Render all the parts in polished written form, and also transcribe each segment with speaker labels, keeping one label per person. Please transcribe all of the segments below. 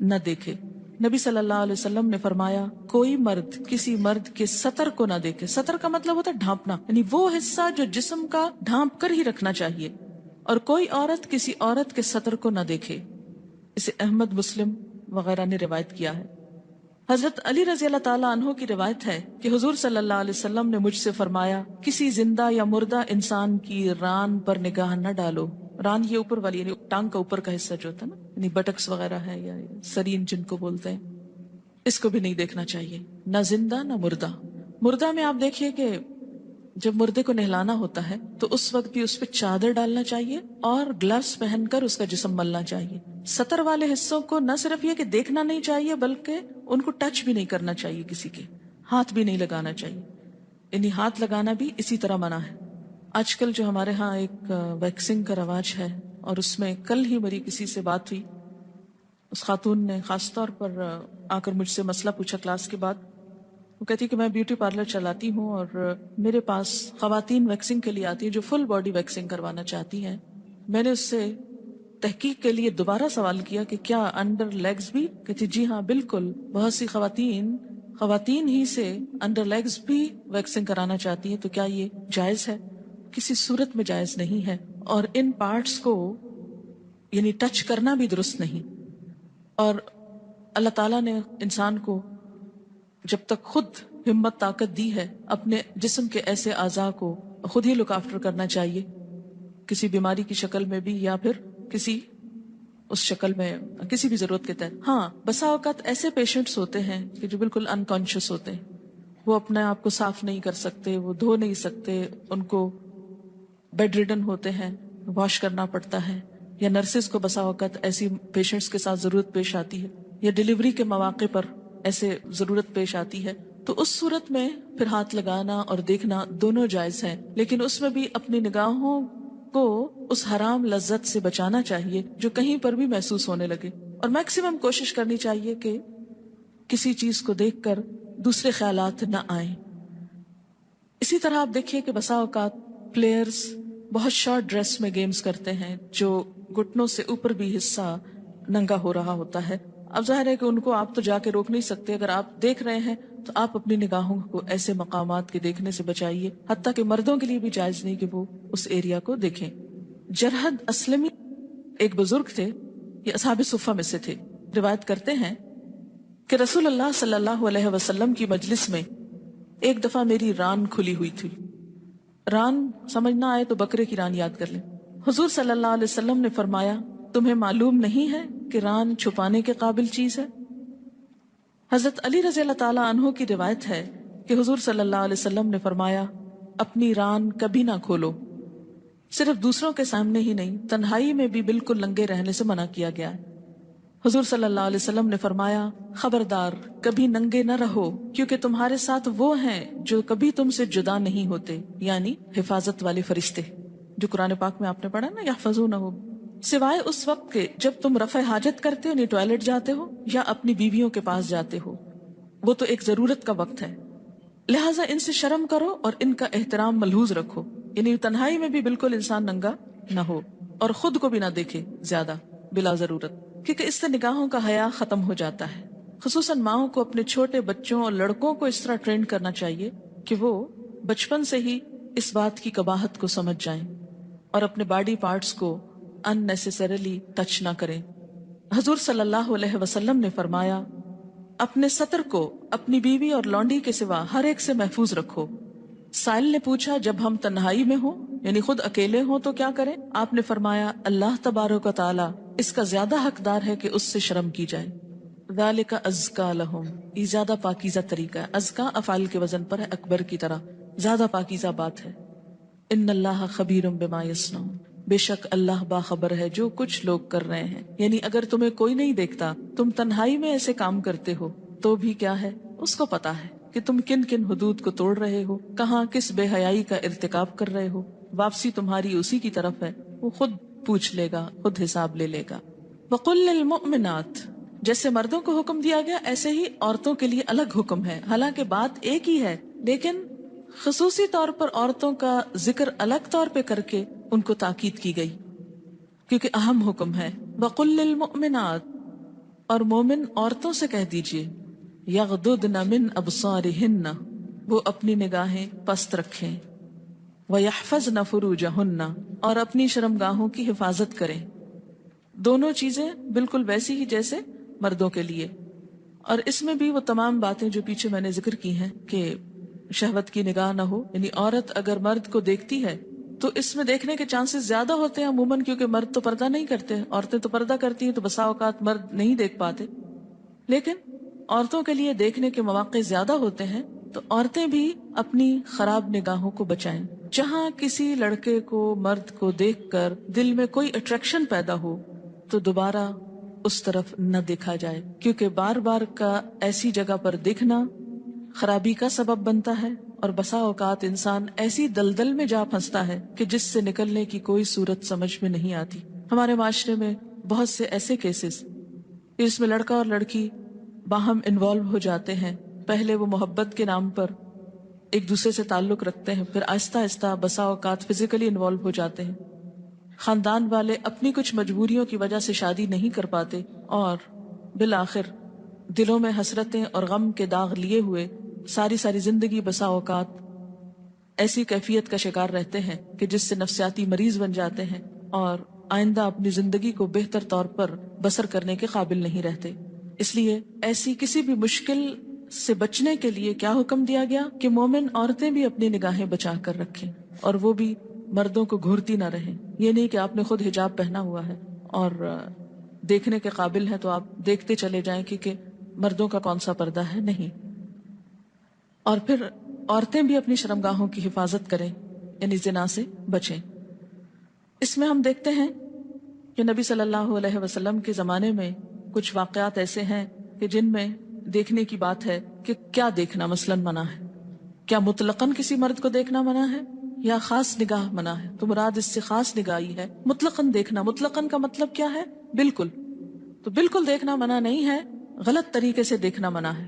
Speaker 1: نہ دیکھے. نبی صلی اللہ علیہ وسلم نے فرمایا کوئی مرد کسی مرد کے سطر کو نہ دیکھے. سطر کا مطلب ہوتا ہے ڈھانپنا، یعنی وہ حصہ جو جسم کا ڈھانپ کر ہی رکھنا چاہیے. اور کوئی عورت کسی عورت کے سطر کو نہ دیکھے. اسے احمد، مسلم وغیرہ نے روایت کیا ہے. حضرت علی رضی اللہ تعالیٰ عنہ کی روایت ہے کہ حضور صلی اللہ علیہ وسلم نے مجھ سے فرمایا کسی زندہ یا مردہ انسان کی ران پر نگاہ نہ ڈالو. ران یہ اوپر والی یعنی ٹانگ کا اوپر کا حصہ جو ہوتا ہے نا، یعنی بٹکس وغیرہ ہے یا سرین جن کو بولتے ہیں، اس کو بھی نہیں دیکھنا چاہیے. نہ زندہ نہ مردہ. مردہ میں آپ دیکھیے کہ جب مردے کو نہلانا ہوتا ہے تو اس وقت بھی اس پہ چادر ڈالنا چاہیے اور گلوز پہن کر اس کا جسم ملنا چاہیے. سطر والے حصوں کو نہ صرف یہ کہ دیکھنا نہیں چاہیے بلکہ ان کو ٹچ بھی نہیں کرنا چاہیے، کسی کے ہاتھ بھی نہیں لگانا چاہیے. یعنی ہاتھ لگانا بھی اسی طرح منع ہے. آج کل جو ہمارے ہاں ایک ویکسنگ کا رواج ہے، اور اس میں کل ہی میری کسی سے بات ہوئی، اس خاتون نے خاص طور پر آ کر مجھ سے مسئلہ پوچھا کلاس کے بعد. وہ کہتی کہ میں بیوٹی پارلر چلاتی ہوں اور میرے پاس خواتین ویکسنگ کے لیے آتی ہیں جو فل باڈی ویکسنگ کروانا چاہتی ہیں. میں نے اس سے تحقیق کے لیے دوبارہ سوال کیا کہ کیا انڈر لیگز بھی؟ کہتی جی ہاں بالکل، بہت سی خواتین ہی سے انڈر لیگز بھی ویکسنگ کرانا چاہتی ہیں. تو کیا یہ جائز ہے؟ کسی صورت میں جائز نہیں ہے. اور ان پارٹس کو یعنی ٹچ کرنا بھی درست نہیں. اور اللہ تعالیٰ نے انسان کو جب تک خود ہمت طاقت دی ہے اپنے جسم کے ایسے اعضاء کو خود ہی لک آفٹر کرنا چاہیے، کسی بیماری کی شکل میں بھی یا پھر کسی اس شکل میں کسی بھی ضرورت کے تحت. ہاں بسا اوقات ایسے پیشنٹس ہوتے ہیں کہ جو بالکل انکانشیس ہوتے ہیں، وہ اپنے آپ کو صاف نہیں کر سکتے، وہ دھو نہیں سکتے، ان کو بیڈ ریڈن ہوتے ہیں، واش کرنا پڑتا ہے. یا نرسز کو بسا اوقات ایسی پیشنٹس کے ساتھ ضرورت پیش آتی ہے، یا ڈیلیوری کے مواقع پر ایسے ضرورت پیش آتی ہے. تو اس صورت میں پھر ہاتھ لگانا اور دیکھنا دونوں جائز ہیں، لیکن اس میں بھی اپنی نگاہوں کو اس حرام لذت سے بچانا چاہیے جو کہیں پر بھی محسوس ہونے لگے. اور میکسیمم کوشش کرنی چاہیے کہ کسی چیز کو دیکھ کر دوسرے خیالات نہ آئیں. اسی طرح آپ دیکھیے کہ بسا اوقات پلیئرز بہت شارٹ ڈریس میں گیمز کرتے ہیں جو گھٹنوں سے اوپر بھی حصہ ننگا ہو رہا ہوتا ہے. اب ظاہر ہے کہ ان کو آپ تو جا کے روک نہیں سکتے، اگر آپ دیکھ رہے ہیں تو آپ اپنی نگاہوں کو ایسے مقامات کے دیکھنے سے بچائیے. حتیٰ کہ مردوں کے لیے بھی جائز نہیں کہ وہ اس ایریا کو دیکھیں. جرحد اسلمی ایک بزرگ تھے، یہ اصحاب صفہ میں سے تھے. روایت کرتے ہیں کہ رسول اللہ صلی اللہ علیہ وسلم کی مجلس میں ایک دفعہ میری ران کھلی ہوئی تھی. ران سمجھ نہ آئے تو بکرے کی ران یاد کر لیں. حضور صلی اللہ علیہ وسلم نے فرمایا تمہیں معلوم نہیں ہے کہ ران چھپانے کے قابل چیز ہے؟ حضرت علی رضی اللہ تعالیٰ عنہ کی روایت ہے کہ حضور صلی اللہ علیہ وسلم نے فرمایا اپنی ران کبھی نہ کھولو. صرف دوسروں کے سامنے ہی نہیں، تنہائی میں بھی بالکل ننگے رہنے سے منع کیا گیا ہے. حضور صلی اللہ علیہ وسلم نے فرمایا خبردار کبھی ننگے نہ رہو، کیونکہ تمہارے ساتھ وہ ہیں جو کبھی تم سے جدا نہیں ہوتے، یعنی حفاظت والے فرشتے جو قرآن پاک میں آپ نے پڑھا نا یحفظونہ، سوائے اس وقت کے جب تم رفع حاجت کرتے ہو، یعنی ٹوائلٹ جاتے ہو یا اپنی بیویوں کے پاس جاتے ہو، وہ تو ایک ضرورت کا وقت ہے. لہٰذا ان سے شرم کرو اور ان کا احترام ملحوظ رکھو، یعنی تنہائی میں بھی بالکل انسان ننگا نہ ہو اور خود کو بھی نہ دیکھے زیادہ بلا ضرورت، کیونکہ اس سے نگاہوں کا حیا ختم ہو جاتا ہے. خصوصاً ماؤں کو اپنے چھوٹے بچوں اور لڑکوں کو اس طرح ٹرین کرنا چاہیے کہ وہ بچپن سے ہی اس بات کی قباحت کو سمجھ جائیں اور اپنے باڈی پارٹس کو ان نیسیسریلی ٹچ نہ کریں. حضور صلی اللہ علیہ وسلم نے فرمایا اپنے سطر کو اپنی بیوی اور لونڈی کے سوا ہر ایک سے محفوظ رکھو. سائل نے پوچھا جب ہم تنہائی میں ہوں یعنی خود اکیلے ہوں تو کیا کریں؟ آپ نے فرمایا اللہ تبارک و تعالی اس کا زیادہ حقدار ہے کہ اس سے شرم کی جائے. ذالک ازکا لہم، یہ زیادہ پاکیزہ طریقہ ہے. ازکا افعال کے وزن پر ہے، اکبر کی طرح زیادہ پاکیزہ بات ہے. ان اللہ خبیر بما یصنعون، بے شک اللہ باخبر ہے جو کچھ لوگ کر رہے ہیں. یعنی اگر تمہیں کوئی نہیں دیکھتا، تم تنہائی میں ایسے کام کرتے ہو تو بھی کیا ہے اس کو پتا ہے کہ تم کن کن حدود کو توڑ رہے ہو، کہاں کس بے حیائی کا ارتکاب کر رہے ہو. واپسی تمہاری اسی کی طرف ہے، وہ خود پوچھ لے گا، خود حساب لے لے گا. وقل للمؤمنات، جیسے مردوں کو حکم دیا گیا ایسے ہی عورتوں کے لیے الگ حکم ہے. حالانکہ بات ایک ہی ہے لیکن خصوصی طور پر عورتوں کا ذکر الگ طور پہ کر کے ان کو تاکید کی گئی کیونکہ اہم حکم ہے. وقل للمؤمنات، اور مومن عورتوں سے کہہ دیجئے یغضضن من ابصارہن، وہ اپنی نگاہیں پست رکھیں، ویحفظن فروجہن، اور اپنی شرمگاہوں کی حفاظت کریں. دونوں چیزیں بالکل ویسی ہی جیسے مردوں کے لیے. اور اس میں بھی وہ تمام باتیں جو پیچھے میں نے ذکر کی ہیں کہ شہوت کی نگاہ نہ ہو، یعنی عورت اگر مرد کو دیکھتی ہے تو اس میں دیکھنے کے چانسز زیادہ ہوتے ہیں عموماً، کیونکہ مرد تو پردہ نہیں کرتے، عورتیں تو پردہ کرتی ہیں تو بسا اوقات مرد نہیں دیکھ پاتے. لیکن عورتوں کے لیے دیکھنے کے مواقع زیادہ ہوتے ہیں، تو عورتیں بھی اپنی خراب نگاہوں کو بچائیں. جہاں کسی لڑکے کو مرد کو دیکھ کر دل میں کوئی اٹریکشن پیدا ہو تو دوبارہ اس طرف نہ دیکھا جائے، کیونکہ بار بار کا ایسی جگہ پر دیکھنا خرابی کا سبب بنتا ہے، اور بسا اوقات انسان ایسی دلدل میں جا پھنستا ہے کہ جس سے نکلنے کی کوئی صورت سمجھ میں نہیں آتی. ہمارے معاشرے میں بہت سے ایسے کیسز جس میں لڑکا اور لڑکی باہم انوالو ہو جاتے ہیں. پہلے وہ محبت کے نام پر ایک دوسرے سے تعلق رکھتے ہیں، پھر آہستہ آہستہ بسا اوقات فزیکلی انوالو ہو جاتے ہیں. خاندان والے اپنی کچھ مجبوریوں کی وجہ سے شادی نہیں کر پاتے، اور بالآخر دلوں میں حسرتیں اور غم کے داغ لیے ہوئے ساری زندگی بسا اوقات ایسی کیفیت کا شکار رہتے ہیں کہ جس سے نفسیاتی مریض بن جاتے ہیں اور آئندہ اپنی زندگی کو بہتر طور پر بسر کرنے کے قابل نہیں رہتے. اس لیے ایسی کسی بھی مشکل سے بچنے کے لیے کیا حکم دیا گیا کہ مومن عورتیں بھی اپنی نگاہیں بچا کر رکھیں، اور وہ بھی مردوں کو گھورتی نہ رہیں. یہ نہیں کہ آپ نے خود حجاب پہنا ہوا ہے اور دیکھنے کے قابل ہے تو آپ دیکھتے چلے جائیں کیونکہ مردوں کا کون سا پردہ ہے، نہیں. اور پھر عورتیں بھی اپنی شرمگاہوں کی حفاظت کریں، یعنی زنا سے بچیں. اس میں ہم دیکھتے ہیں کہ نبی صلی اللہ علیہ وسلم کے زمانے میں کچھ واقعات ایسے ہیں کہ جن میں دیکھنے کی بات ہے کہ کیا دیکھنا مثلاً منع ہے. کیا مطلقاً کسی مرد کو دیکھنا منع ہے یا خاص نگاہ منع ہے؟ تو مراد اس سے خاص نگاہی ہے. مطلقاً دیکھنا، مطلقاً کا مطلب کیا ہے؟ بالکل. تو بالکل دیکھنا منع نہیں ہے، غلط طریقے سے دیکھنا منع ہے.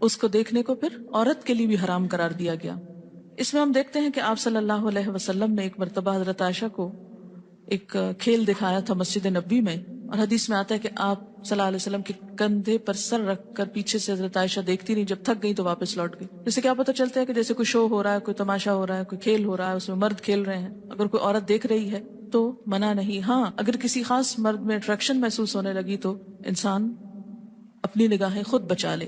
Speaker 1: اس کو دیکھنے کو پھر عورت کے لیے بھی حرام قرار دیا گیا. اس میں ہم دیکھتے ہیں کہ آپ صلی اللہ علیہ وسلم نے ایک مرتبہ حضرت عائشہ کو ایک کھیل دکھایا تھا مسجد نبوی میں، اور حدیث میں آتا ہے کہ آپ صلی اللہ علیہ وسلم کے کندھے پر سر رکھ کر پیچھے سے حضرت عائشہ دیکھتی رہی، جب تھک گئی تو واپس لوٹ گئی. جسے کیا پتہ چلتا ہے کہ جیسے کوئی شو ہو رہا ہے، کوئی تماشا ہو رہا ہے، کوئی کھیل ہو رہا ہے، اس میں مرد کھیل رہے ہیں، اگر کوئی عورت دیکھ رہی ہے تو منع نہیں. ہاں اگر کسی خاص مرد میں اٹریکشن محسوس ہونے لگی تو انسان اپنی نگاہیں خود بچا لے.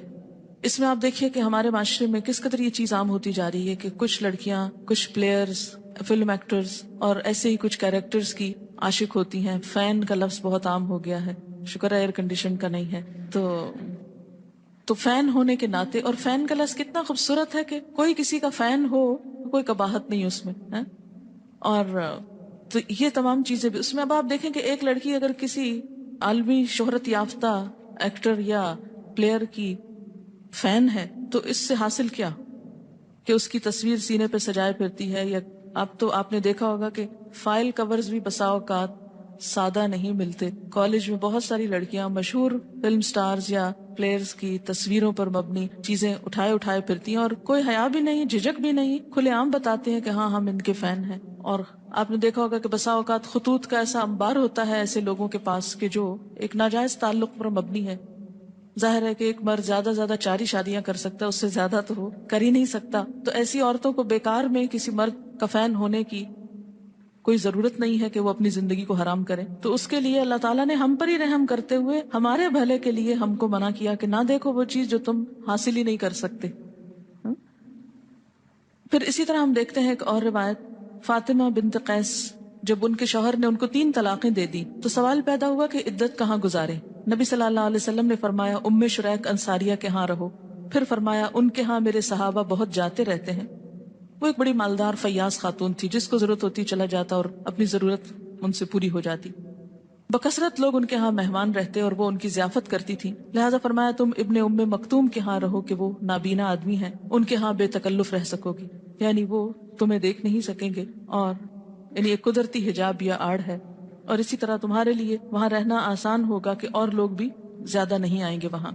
Speaker 1: اس میں آپ دیکھیے کہ ہمارے معاشرے میں کس قدر یہ چیز عام ہوتی جا رہی ہے کہ کچھ لڑکیاں کچھ پلیئرز، فلم ایکٹرز اور ایسے ہی کچھ کیریکٹرز کی عاشق ہوتی ہیں. فین کا لفظ بہت عام ہو گیا ہے، شکر ہے ایئر کنڈیشن کا نہیں ہے. تو فین ہونے کے ناطے، اور فین کا لفظ کتنا خوبصورت ہے کہ کوئی کسی کا فین ہو کوئی قباحت نہیں اس میں ہے. اور تو یہ تمام چیزیں بھی اس میں. اب آپ دیکھیں کہ ایک لڑکی اگر کسی عالمی شہرت یافتہ ایکٹر یا پلیئر کی فین ہے تو اس سے حاصل کیا کہ اس کی تصویر سینے پہ سجائے پھرتی ہے. یا آپ نے دیکھا ہوگا کہ فائل کورز بھی بسا اوقات سادہ نہیں ملتے. کالج میں بہت ساری لڑکیاں مشہور فلم سٹارز یا پلیئرز کی تصویروں پر مبنی چیزیں اٹھائے پھرتی ہیں، اور کوئی حیا بھی نہیں، جھجک بھی نہیں، کھلے عام بتاتے ہیں کہ ہاں ہم ان کے فین ہیں. اور آپ نے دیکھا ہوگا کہ بسا اوقات خطوط کا ایسا انبار ہوتا ہے ایسے لوگوں کے پاس کہ جو ایک ناجائز تعلق پر مبنی ہے. ظاہر ہے کہ ایک مرد زیادہ 4 شادیاں کر سکتا ہے، اس سے زیادہ تو وہ کر ہی نہیں سکتا. تو ایسی عورتوں کو بیکار میں کسی مرد کا فین ہونے کی کوئی ضرورت نہیں ہے کہ وہ اپنی زندگی کو حرام کریں. تو اس کے لیے اللہ تعالیٰ نے ہم پر ہی رحم کرتے ہوئے ہمارے بھلے کے لیے ہم کو منع کیا کہ نہ دیکھو وہ چیز جو تم حاصل ہی نہیں کر سکتے. پھر اسی طرح ہم دیکھتے ہیں ایک اور روایت، فاطمہ بنت قیس جب ان کے شوہر نے ان کو 3 طلاقیں دے دی تو سوال پیدا ہوا کہ عدت کہاں گزارے. نبی صلی اللہ علیہ وسلم نے فرمایا ام شریک انصاریہ کے ہاں رہو. پھر فرمایا ان کے ہاں میرے صحابہ بہت جاتے رہتے ہیں. وہ ایک بڑی مالدار فیاض خاتون تھی، جس کو ضرورت ہوتی چلا جاتا اور اپنی ضرورت ان سے پوری ہو جاتی. بکثرت لوگ ان کے ہاں مہمان رہتے اور وہ ان کی ضیافت کرتی تھی. لہذا فرمایا تم ابن ام مکتوم کے ہاں رہو کہ وہ نابینا آدمی ہیں، ان کے ہاں بے تکلف رہ سکو گی، یعنی وہ تمہیں دیکھ نہیں سکیں گے، اور یعنی ایک قدرتی حجاب یا آڑ ہے. اور اسی طرح تمہارے لیے وہاں رہنا آسان ہوگا کہ اور لوگ بھی زیادہ نہیں آئیں گے وہاں.